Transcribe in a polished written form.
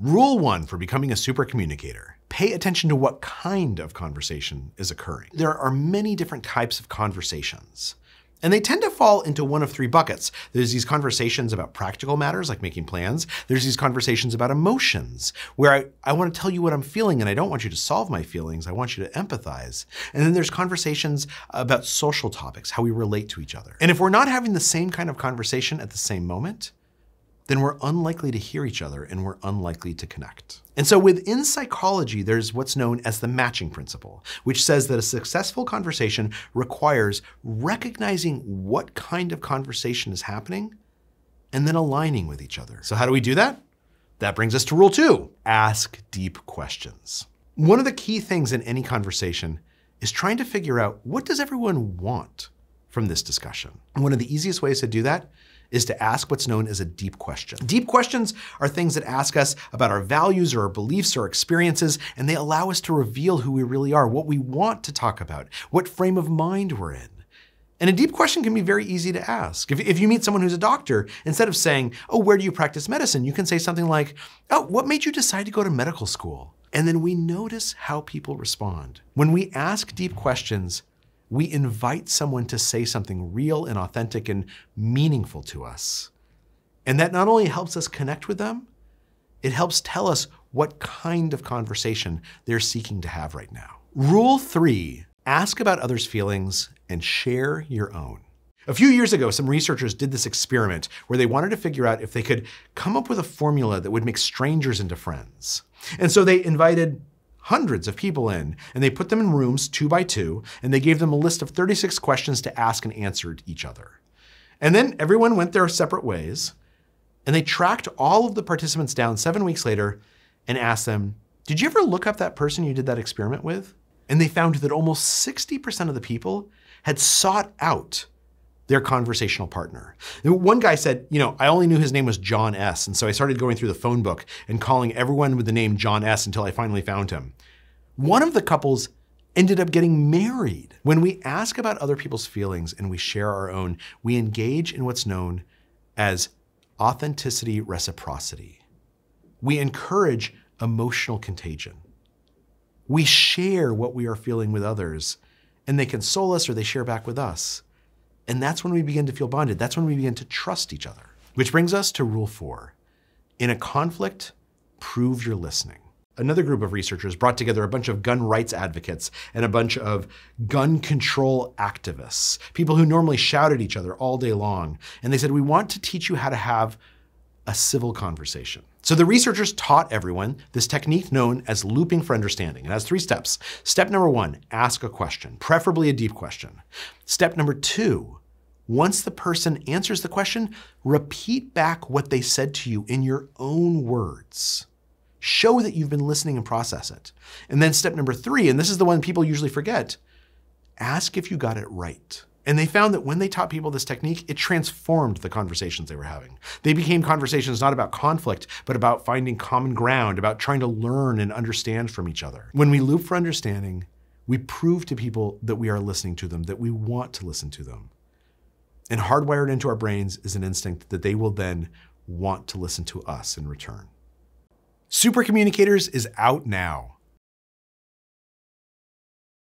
Rule 1 for becoming a super communicator: pay attention to what kind of conversation is occurring. There are many different types of conversations, and they tend to fall into one of three buckets. There's these conversations about practical matters like making plans. There's these conversations about emotions, where I want to tell you what I'm feeling and I don't want you to solve my feelings. I want you to empathize. And then there's conversations about social topics, how we relate to each other. And if we're not having the same kind of conversation at the same moment, then we're unlikely to hear each other and we're unlikely to connect. And so within psychology, there's what's known as the matching principle, which says that a successful conversation requires recognizing what kind of conversation is happening and then aligning with each other. So how do we do that? That brings us to rule 2, ask deep questions. One of the key things in any conversation is trying to figure out, what does everyone want from this discussion? And one of the easiest ways to do that is to ask what's known as a deep question. Deep questions are things that ask us about our values or our beliefs or experiences, and they allow us to reveal who we really are, what we want to talk about, what frame of mind we're in. And a deep question can be very easy to ask. If you meet someone who's a doctor, instead of saying, oh, where do you practice medicine? You can say something like, oh, what made you decide to go to medical school? And then we notice how people respond. When we ask deep questions, we invite someone to say something real and authentic and meaningful to us. And that not only helps us connect with them, it helps tell us what kind of conversation they're seeking to have right now. Rule 3, ask about others' feelings and share your own. A few years ago, some researchers did this experiment where they wanted to figure out if they could come up with a formula that would make strangers into friends. And so they invited hundreds of people in, and they put them in rooms 2 by 2, and they gave them a list of 36 questions to ask and answer each other. And then everyone went their separate ways, and they tracked all of the participants down 7 weeks later and asked them, did you ever look up that person you did that experiment with? And they found that almost 60% of the people had sought out their conversational partner. One guy said, I only knew his name was John S. And so I started going through the phone book and calling everyone with the name John S. until I finally found him. One of the couples ended up getting married. When we ask about other people's feelings and we share our own, we engage in what's known as authenticity reciprocity. We encourage emotional contagion. We share what we are feeling with others, and they console us or they share back with us. And that's when we begin to feel bonded. That's when we begin to trust each other. Which brings us to rule 4. In a conflict, prove you're listening. Another group of researchers brought together a bunch of gun rights advocates and a bunch of gun control activists, people who normally shout at each other all day long. And they said, we want to teach you how to have a civil conversation. So the researchers taught everyone this technique known as looping for understanding. It has 3 steps. Step number 1, ask a question, preferably a deep question. Step number 2, once the person answers the question, repeat back what they said to you in your own words. Show that you've been listening and process it. And then step number 3, and this is the one people usually forget, ask if you got it right. And they found that when they taught people this technique, it transformed the conversations they were having. They became conversations not about conflict, but about finding common ground, about trying to learn and understand from each other. When we loop for understanding, we prove to people that we are listening to them, that we want to listen to them. And hardwired into our brains is an instinct that they will then want to listen to us in return. Supercommunicators is out now.